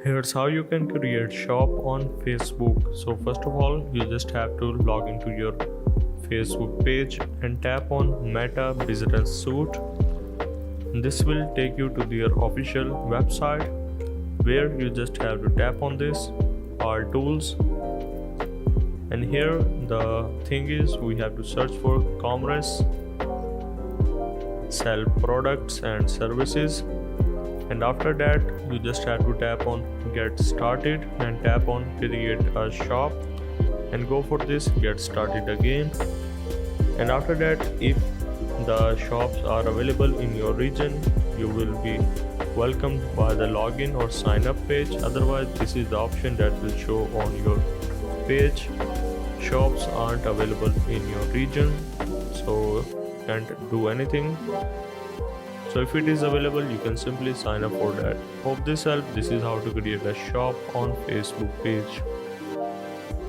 Here's how you can create shop on Facebook. So first of all, you just have to log into your Facebook page and tap on Meta Business Suite. This will take you to their official website where you just have to tap on this All Tools. And here the thing is, we have to search for Commerece, sell products and services, and after that you just have to tap on Get Started and tap on Create a Shop and go for this Get Started again. And after that, if the shops are available in your region, you will be welcomed by the login or sign up page. Otherwise, this is the option that will show on your page. Shops aren't available in your region, so can't do anything. So if it is available, you can simply sign up for that. Hope this helped. This is how to create a shop on Facebook page.